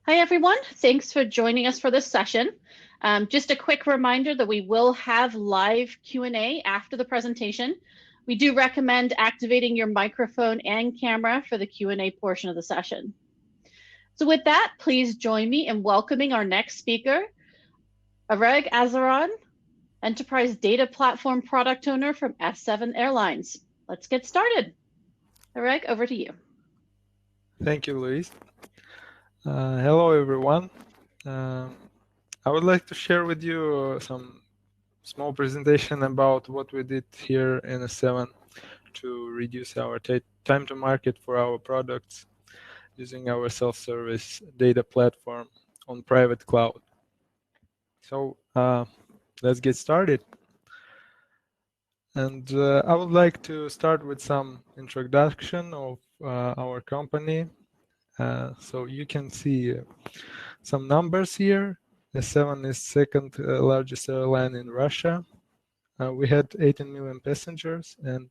Hi, everyone. Thanks for joining us for this session. Just a quick reminder that we will have live Q&A after the presentation. We do recommend activating your microphone and camera for the Q&A portion of the session. So with that, please join me in welcoming our next speaker, Areg Azaryan, Enterprise Data Platform Product Owner from S7 Airlines. Let's get started. Areg, over to you. Thank you, Louise. Hello, everyone. I would like to share with you some small presentation about what we did here in S7 to reduce our time to market for our products using our self-service data platform on private cloud. So let's get started. And I would like to start with some introduction of our company. So you can see some numbers here. S7 is second largest airline in Russia. We had 18 million passengers and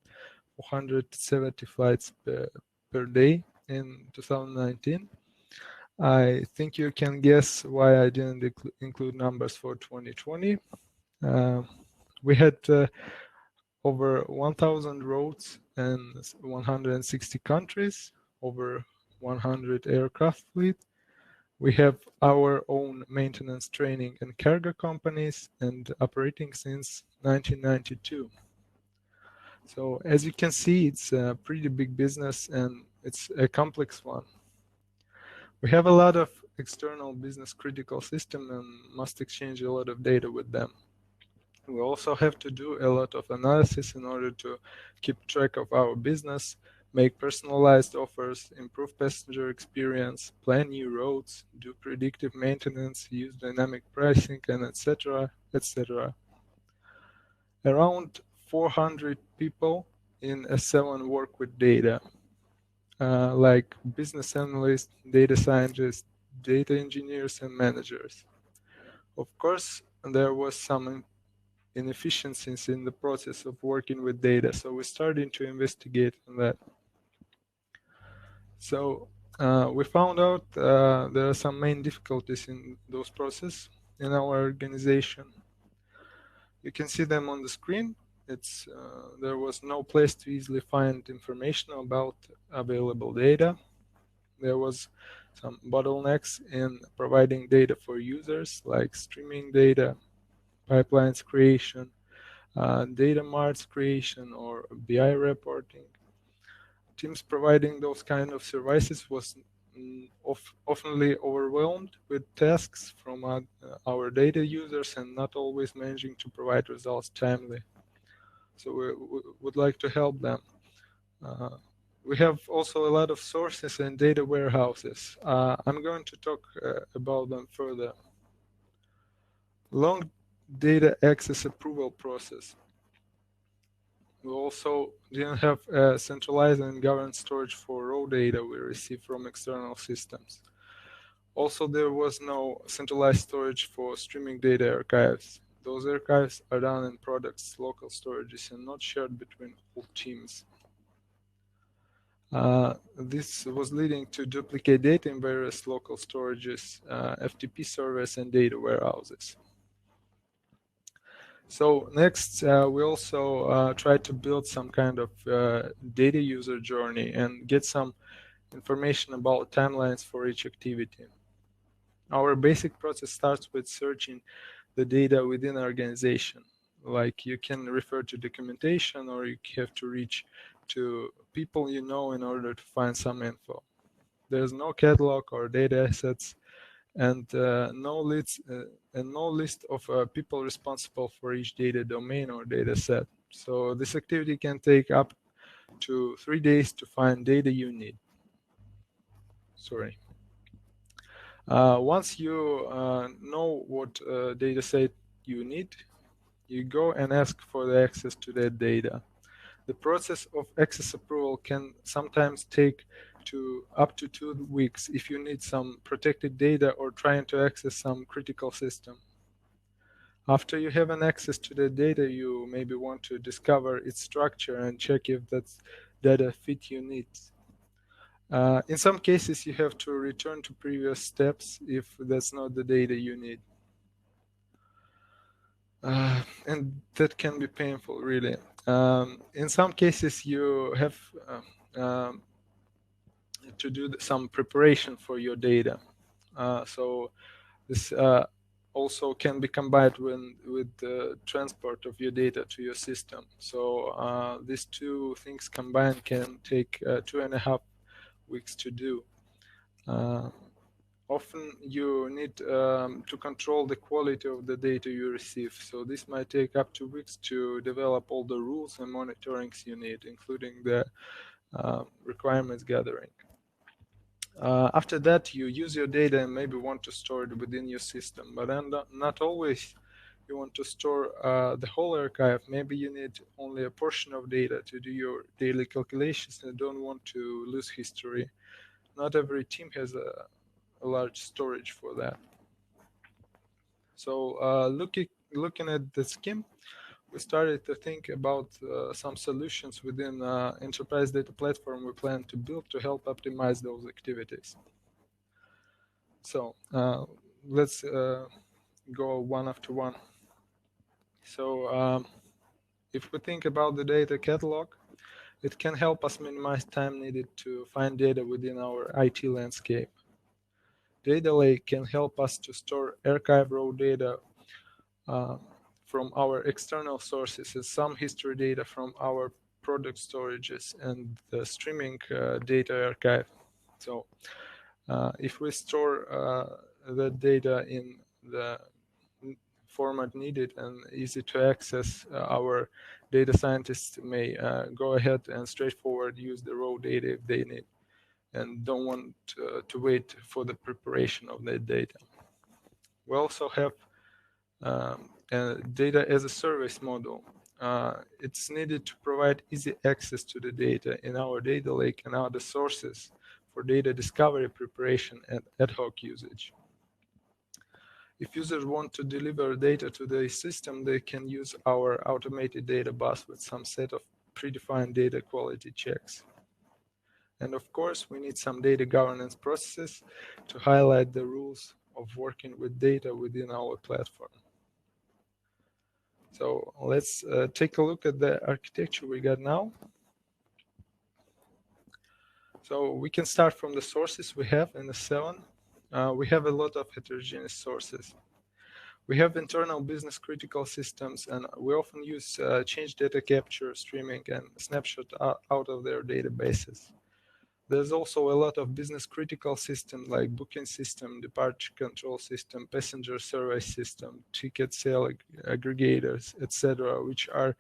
470 flights per day in 2019. I think you can guess why I didn't include numbers for 2020. We had over 1,000 routes in 160 countries, over 100 aircraft fleet. We have our own maintenance, training, and cargo companies and operating since 1992. So as you can see, it's a pretty big business and it's a complex one. We have a lot of external business critical systems and must exchange a lot of data with them. We also have to do a lot of analysis in order to keep track of our business, make personalized offers, improve passenger experience, plan new routes, do predictive maintenance, use dynamic pricing, and etc., etc. Around 400 people in S7 work with data, like business analysts, data scientists, data engineers, and managers. Of course, there was some inefficiencies in the process of working with data, so we're starting to investigate on that. So we found out there are some main difficulties in those processes in our organization. You can see them on the screen. There was no place to easily find information about available data. There was some bottlenecks in providing data for users, like streaming data, pipelines creation, data marts creation, or BI reporting. Teams providing those kind of services was oftenly overwhelmed with tasks from our data users and not always managing to provide results timely. So we would like to help them. We have also a lot of sources and data warehouses. I'm going to talk about them further. Long data access approval process. We also didn't have a centralized and governed storage for raw data we receive from external systems. Also, there was no centralized storage for streaming data archives. Those archives are done in products' local storages and not shared between whole teams. This was leading to duplicate data in various local storages, FTP servers, and data warehouses. So next, we also tried to build some kind of data user journey and get some information about timelines for each activity. Our basic process starts with searching the data within an organization. Like you can refer to documentation or you have to reach to people you know in order to find some info. There's no catalog or data assets and no list of people responsible for each data domain or data set. So this activity can take up to 3 days to find data you need. Sorry. Once you know what data set you need, you go and ask for the access to that data. The process of access approval can sometimes take up to 2 weeks if you need some protected data or trying to access some critical system. After you have an access to the data, you maybe want to discover its structure and check if that data fit your needs. In some cases, you have to return to previous steps if that's not the data you need. And that can be painful, really. In some cases, you have to do some preparation for your data. So this also can be combined with the transport of your data to your system. So these two things combined can take 2.5 weeks to do. Often you need to control the quality of the data you receive. So this might take up to weeks to develop all the rules and monitorings you need, including the requirements gathering. After that, you use your data and maybe want to store it within your system, but then not always you want to store the whole archive. Maybe you need only a portion of data to do your daily calculations and don't want to lose history. Not every team has a large storage for that. So looking at the scheme, we started to think about some solutions within enterprise data platform we plan to build to help optimize those activities. So let's go one after one. So if we think about the data catalog, it can help us minimize time needed to find data within our IT landscape. Data Lake can help us to store archive raw data from our external sources and some history data from our product storages and the streaming data archive. So if we store the data in the format needed and easy to access, our data scientists may go ahead and straightforward use the raw data if they need and don't want to wait for the preparation of that data. We also have a data as a service model. It's needed to provide easy access to the data in our data lake and other sources for data discovery, preparation, and ad hoc usage. If users want to deliver data to the system, they can use our automated data bus with some set of predefined data quality checks. And of course, we need some data governance processes to highlight the rules of working with data within our platform. So let's take a look at the architecture we got now. So we can start from the sources we have in the S7. We have a lot of heterogeneous sources. We have internal business critical systems, and we often use change data capture, streaming, and snapshot out of their databases. There's also a lot of business critical systems like booking system, departure control system, passenger service system, ticket sale aggregators, etc., which are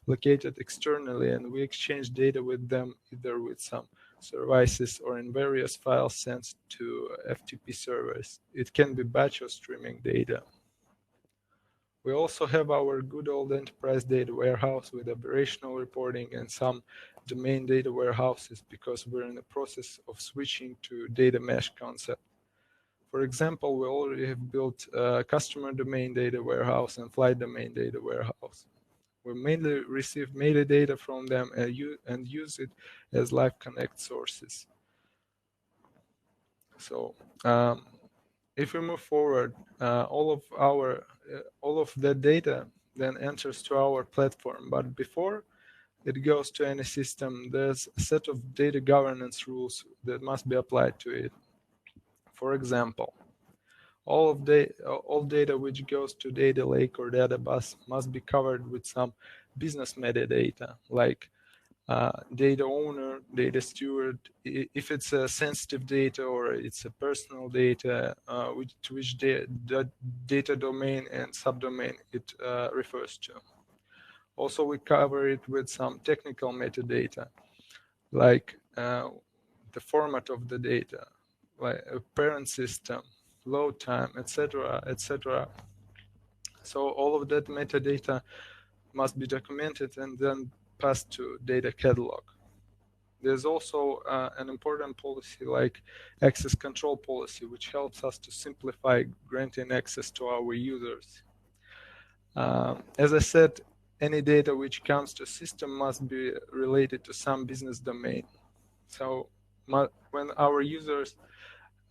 located externally, and we exchange data with them either with some services or in various files sent to FTP servers. It can be batch or streaming data. We also have our good old enterprise data warehouse with operational reporting and some domain data warehouses because we're in the process of switching to data mesh concept. For example, we already have built a customer domain data warehouse and flight domain data warehouse. We mainly receive metadata from them and use it as live connect sources. So if we move forward, all of that data then enters to our platform. But before it goes to any system, there's a set of data governance rules that must be applied to it. For example, all data which goes to data lake or data bus must be covered with some business metadata, like data owner, data steward, if it's a sensitive data or it's a personal data, to which data domain and subdomain it refers to. Also, we cover it with some technical metadata, like the format of the data, like a parent system, load time, etc., etc. So all of that metadata must be documented and then passed to data catalog. There's also an important policy like access control policy, which helps us to simplify granting access to our users. As I said, any data which comes to system must be related to some business domain. So when our users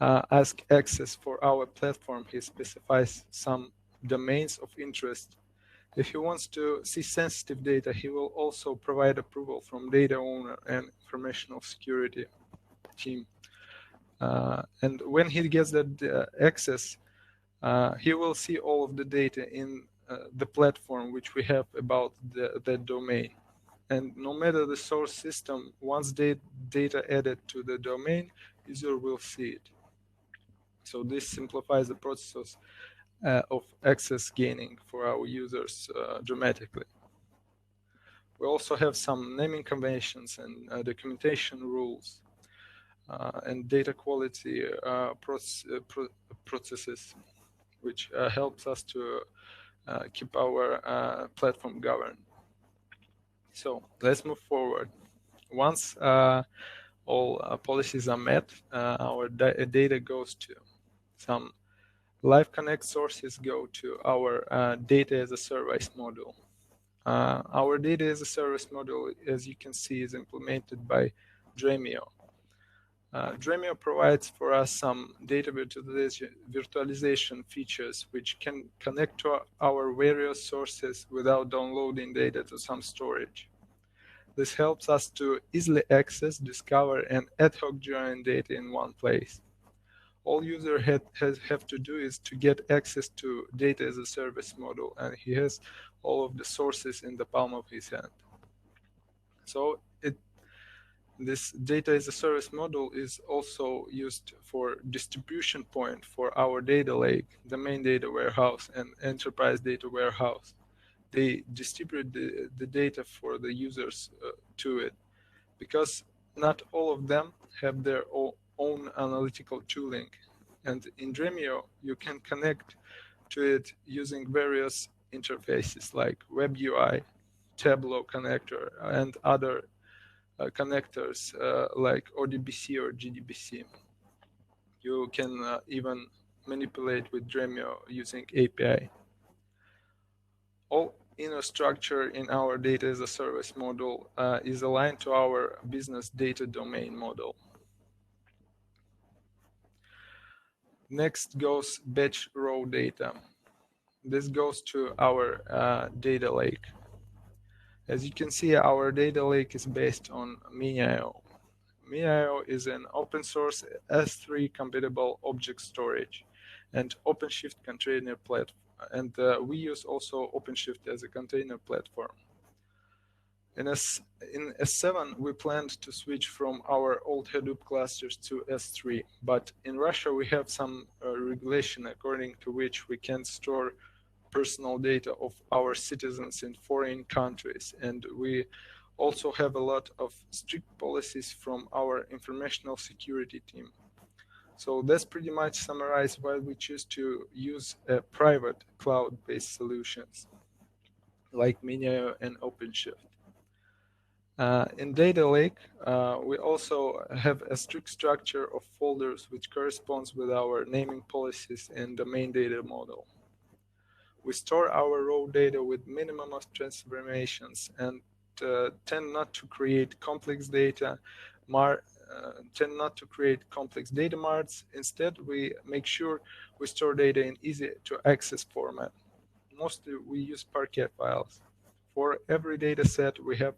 ask access for our platform, he specifies some domains of interest. If he wants to see sensitive data, he will also provide approval from data owner and informational security team. And when he gets that access, he will see all of the data in the platform which we have about that domain. And no matter the source system, once data added to the domain, user will see it. So this simplifies the process of access gaining for our users dramatically. We also have some naming conventions and documentation rules and data quality processes, which helps us to keep our platform governed. So let's move forward. Once all policies are met, our data goes to some Live Connect sources go to our data as a service model. Our data as a service model, as you can see, is implemented by Dremio. Dremio provides for us some data virtualization features which can connect to our various sources without downloading data to some storage. This helps us to easily access, discover, and ad hoc join data in one place. All user have to do is to get access to data as a service model, and he has all of the sources in the palm of his hand. So this data as a service model is also used for distribution point for our data lake, the main data warehouse, and enterprise data warehouse. They distribute the data for the users to it, because not all of them have their own analytical tooling. And in Dremio, you can connect to it using various interfaces like Web UI, Tableau connector, and other connectors like ODBC or GDBC. You can even manipulate with Dremio using API. All inner structure in our data as a service model is aligned to our business data domain model. Next goes batch raw data. This goes to our data lake. As you can see, our data lake is based on Mini.io. Mini.io is an open source S3 compatible object storage and OpenShift container platform. And we use also OpenShift as a container platform. In S7, we planned to switch from our old Hadoop clusters to S3, but in Russia we have some regulation according to which we can't store personal data of our citizens in foreign countries, and we also have a lot of strict policies from our informational security team. So that's pretty much summarized why we choose to use private cloud-based solutions like Mini.io and OpenShift. In Data Lake, we also have a strict structure of folders which corresponds with our naming policies in the main data model. We store our raw data with minimum of transformations and tend not to create complex data marts. Instead, we make sure we store data in easy to access format. Mostly we use Parquet files. For every data set we have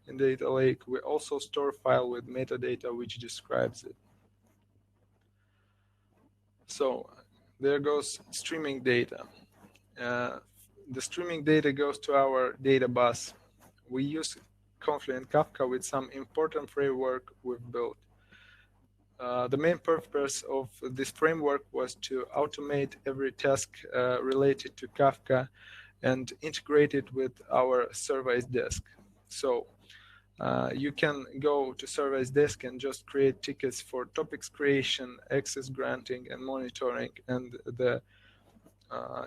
in Data Lake, we also store a file with metadata which describes it. So there goes streaming data. The streaming data goes to our data bus. We use Confluent Kafka with some important framework we've built. The main purpose of this framework was to automate every task related to Kafka and integrate it with our service desk. So you can go to service desk and just create tickets for topics creation, access granting, and monitoring, and the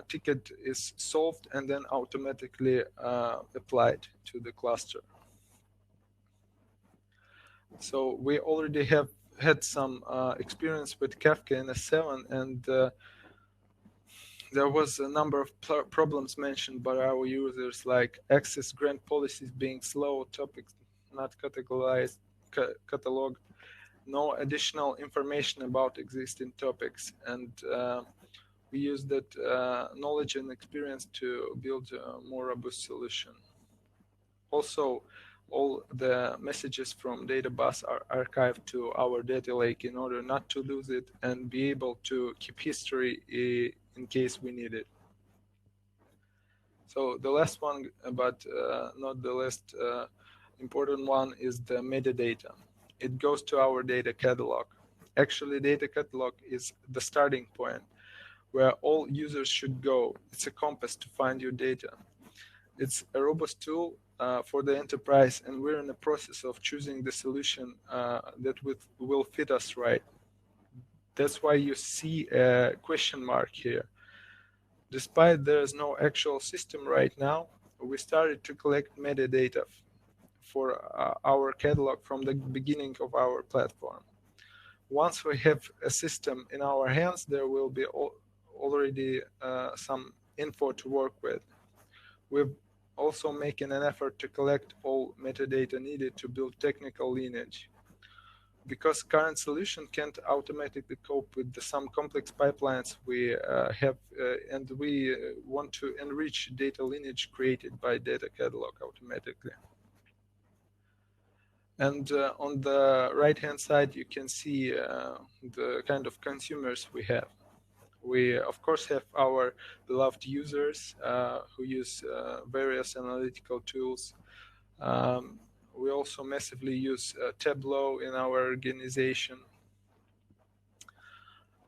ticket is solved and then automatically applied to the cluster. So we already have had some experience with Kafka in S7, and there was a number of problems mentioned by our users, like access grant policies being slow, topics not cataloged, no additional information about existing topics, and we use that knowledge and experience to build a more robust solution. Also, all the messages from data bus are archived to our data lake in order not to lose it and be able to keep history in case we need it. So the last one, but not the least important one, is the metadata. It goes to our data catalog. Actually, data catalog is the starting point where all users should go. It's a compass to find your data. It's a robust tool for the enterprise, and we're in the process of choosing the solution that will fit us right. That's why you see a question mark here. Despite there's no actual system right now, we started to collect metadata for our catalog from the beginning of our platform. Once we have a system in our hands, there will be already some info to work with. We're also making an effort to collect all metadata needed to build technical lineage. Because current solution can't automatically cope with some complex pipelines we have, and we want to enrich data lineage created by data catalog automatically. And on the right-hand side, you can see the kind of consumers we have. We, of course, have our beloved users who use various analytical tools. We also massively use Tableau in our organization.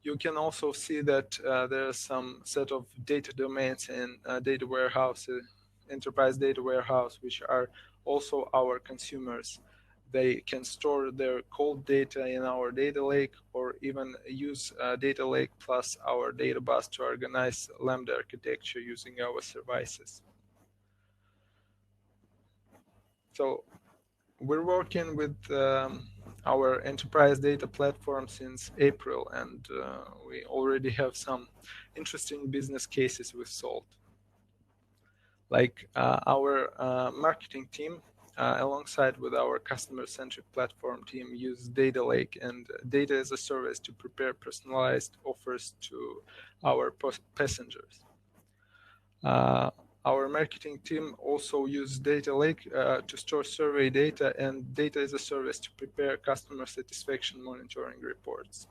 You can also see that there are some set of data domains in data warehouse, enterprise data warehouse, which are also our consumers. They can store their cold data in our data lake, or even use data lake plus our data bus to organize Lambda architecture using our services. So we're working with our enterprise data platform since April, and we already have some interesting business cases we've solved. Like our marketing team, alongside with our customer-centric platform team, use Data Lake and Data as a Service to prepare personalized offers to our passengers. Our marketing team also uses Data Lake to store survey data and Data as a Service to prepare customer satisfaction monitoring reports.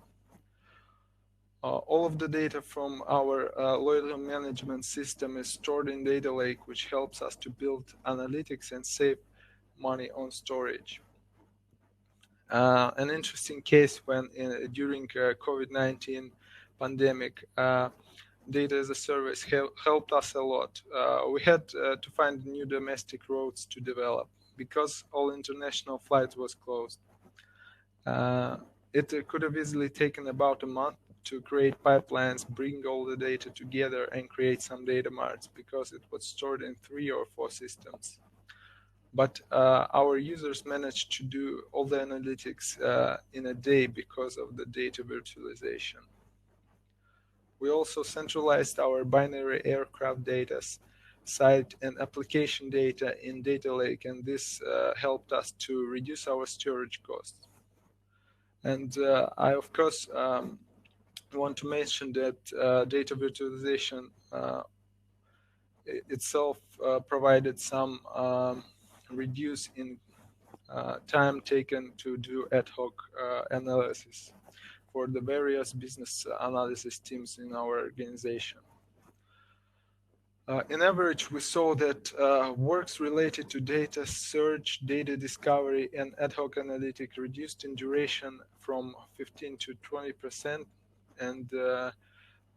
All of the data from our loyalty management system is stored in Data Lake, which helps us to build analytics and save money on storage. An interesting case when during COVID-19 pandemic, Data as a Service helped us a lot. We had to find new domestic routes to develop because all international flights was closed. It could have easily taken about a month to create pipelines, bring all the data together, and create some data marts because it was stored in 3 or 4 systems. But our users managed to do all the analytics in a day because of the data virtualization. We also centralized our binary aircraft data, site and application data in Data Lake, and this helped us to reduce our storage costs. And I, of course, want to mention that data virtualization itself provided some reduce in time taken to do ad hoc analysis for the various business analysis teams in our organization. In average, we saw that works related to data search, data discovery, and ad hoc analytics reduced in duration from 15 to 20%, and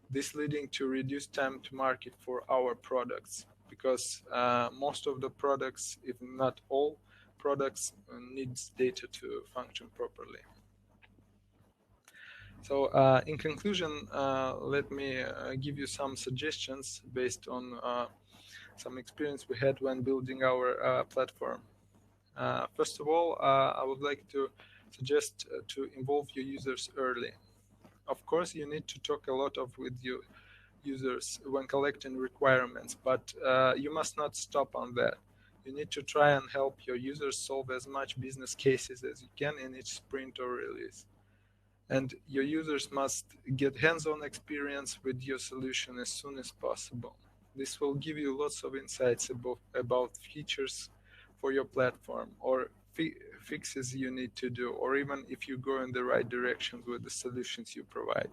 this leading to reduced time to market for our products, because most of the products, if not all products, needs data to function properly. So in conclusion, let me give you some suggestions based on some experience we had when building our platform. First of all, I would like to suggest to involve your users early. Of course, you need to talk a lot with your users when collecting requirements, but you must not stop on that. You need to try and help your users solve as much business cases as you can in each sprint or release. And your users must get hands-on experience with your solution as soon as possible. This will give you lots of insights about features for your platform or fixes you need to do, or even if you go in the right direction with the solutions you provide.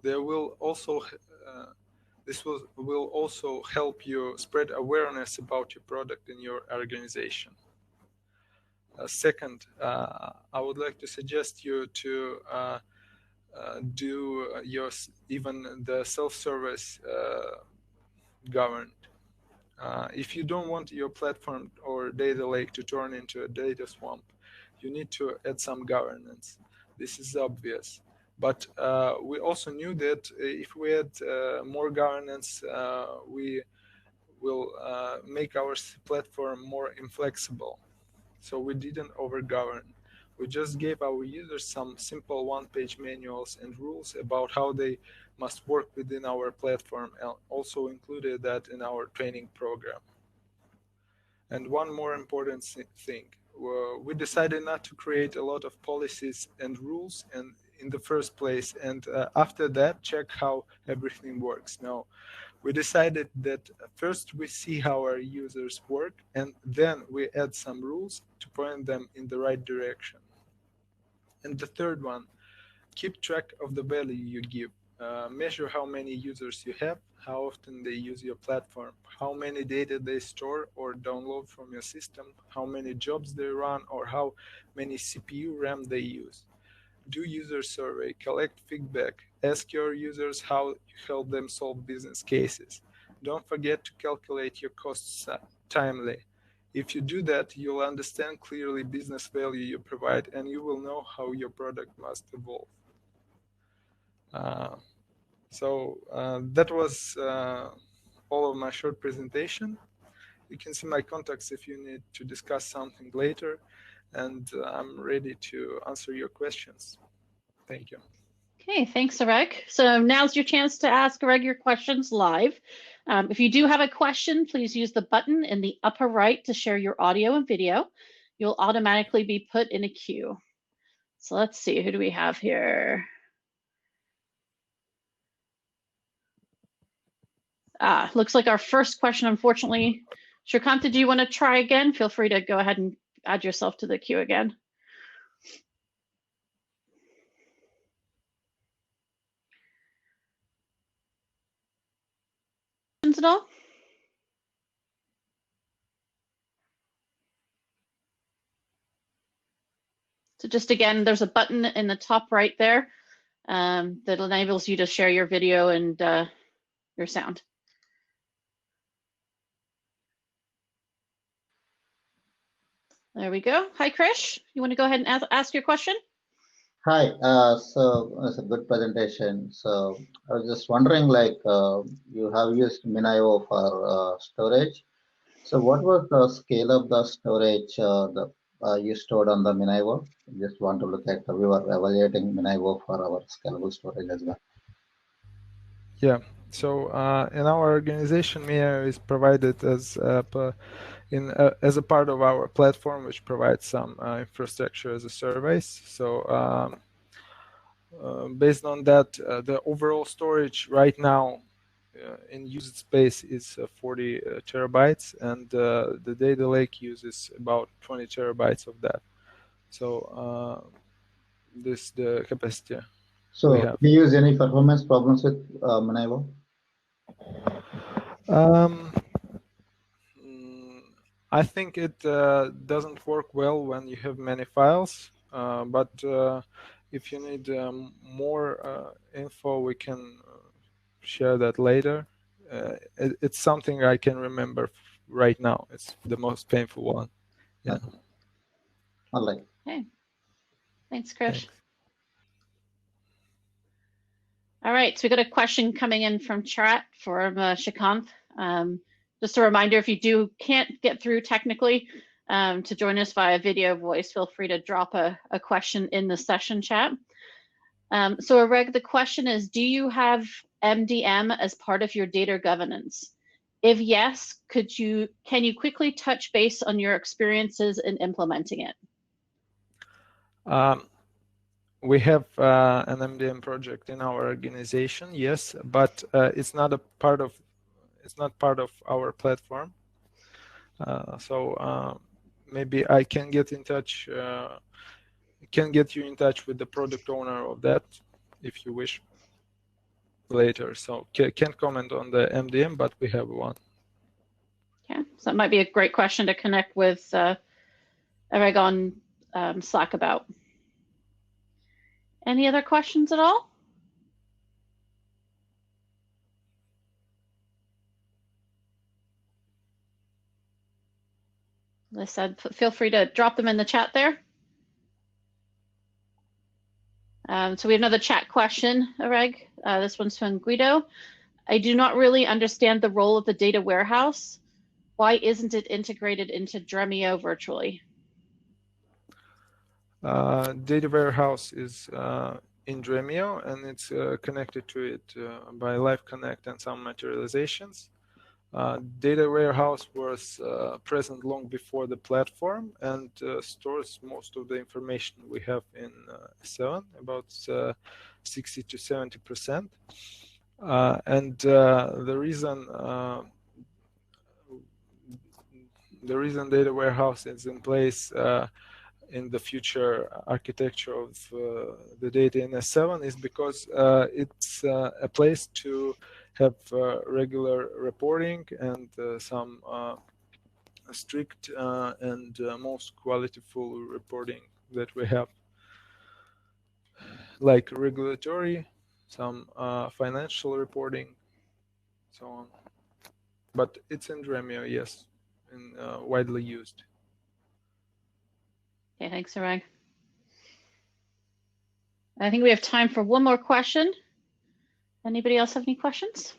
There will also this will also help you spread awareness about your product in your organization. Second, I would like to suggest you to do even the self-service governed. If you don't want your platform or data lake to turn into a data swamp, you need to add some governance. This is obvious. But we also knew that if we add more governance, we will make our platform more inflexible. So we didn't overgovern. We just gave our users some simple one-page manuals and rules about how they must work within our platform, and also included that in our training program. And one more important thing, we decided not to create a lot of policies and rules and in the first place, and after that check how everything works. No, we decided that first we see how our users work, and then we add some rules to point them in the right direction. And the third one, keep track of the value you give. Measure how many users you have, how often they use your platform, how many data they store or download from your system, how many jobs they run, or how many CPU RAM they use. Do user survey, collect feedback, ask your users how you help them solve business cases. Don't forget to calculate your costs timely. If you do that, you'll understand clearly business value you provide, and you will know how your product must evolve. That was all of my short presentation. You can see my contacts if you need to discuss something later, and I'm ready to answer your questions. Thank you. Okay, thanks, Areg. So now's your chance to ask Areg your questions live. If you do have a question, please use the button in the upper right to share your audio and video. You'll automatically be put in a queue. So let's see, who do we have here? Looks like our first question, unfortunately. Shrikanta, do you want to try again? Feel free to go ahead and add yourself to the queue again. At all? So just again, there's a button in the top right there that enables you to share your video and your sound. There we go. Hi, Krish. You want to go ahead and ask your question? Hi. So it's a good presentation. So I was just wondering, like, you have used MinIO for storage. So what was the scale of the storage you stored on the MinIO? Just want to look at, we were evaluating MinIO for our scalable storage as well. Yeah. So in our organization, MinIO is provided as as a part of our platform, which provides some infrastructure as a service. So based on that, the overall storage right now in used space is 40 terabytes, and the data lake uses about 20 terabytes of that. So this the capacity. So do you use any performance problems with MinIO? I think it doesn't work well when you have many files, but if you need more info, we can share that later. It's something I can remember right now. It's the most painful one. Yeah. Okay. All right. Okay. Thanks, Krish. Thanks. All right, so we got a question coming in from chat from Shrikant. Just a reminder, if you can't get through technically to join us via video voice, feel free to drop a question in the session chat. So Areg, the question is, do you have MDM as part of your data governance? If yes, can you quickly touch base on your experiences in implementing it? We have an MDM project in our organization, yes, but it's not part of our platform. So maybe I can get in touch. Can get you in touch with the product owner of that if you wish later. So can't comment on the MDM, but we have one. Okay, so that might be a great question to connect with Areg on Slack about. Any other questions at all? As I said, feel free to drop them in the chat there. So we have another chat question, Areg. This one's from Guido. I do not really understand the role of the data warehouse. Why isn't it integrated into Dremio virtually? Data warehouse is in Dremio, and it's connected to it by Live Connect and some materializations. Data warehouse was present long before the platform and stores most of the information we have in S7, about 60 to 70%. And the reason data warehouse is in place in the future architecture of the data in S7 is because it's a place to have regular reporting and some strict and most qualityful reporting that we have, like regulatory, some financial reporting, so on. But it's in Dremio, yes, and widely used. Okay, thanks, Areg. I think we have time for one more question. Anybody else have any questions?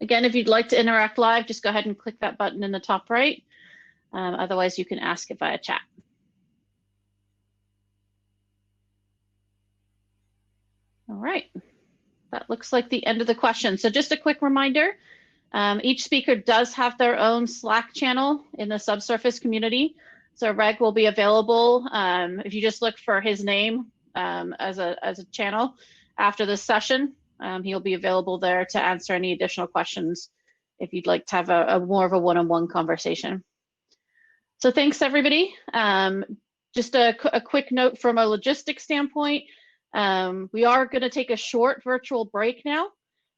Again, if you'd like to interact live, just go ahead and click that button in the top right. Otherwise, you can ask it via chat. All right, that looks like the end of the question. So just a quick reminder, each speaker does have their own Slack channel in the Subsurface community. So Areg will be available if you just look for his name as a channel after this session. He'll be available there to answer any additional questions if you'd like to have a more of a one-on-one conversation. So thanks, everybody. Just a quick note from a logistics standpoint. We are going to take a short virtual break now,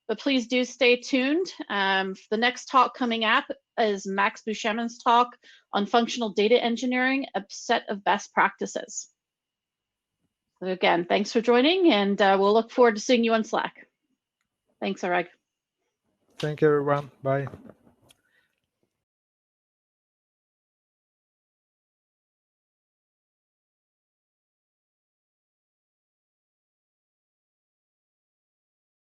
but please do stay tuned. The next talk coming up is Max Bushemin's talk on functional data engineering, a set of best practices. So again, thanks for joining, and we'll look forward to seeing you on Slack. Thanks, Areg. Thank you, everyone. Bye.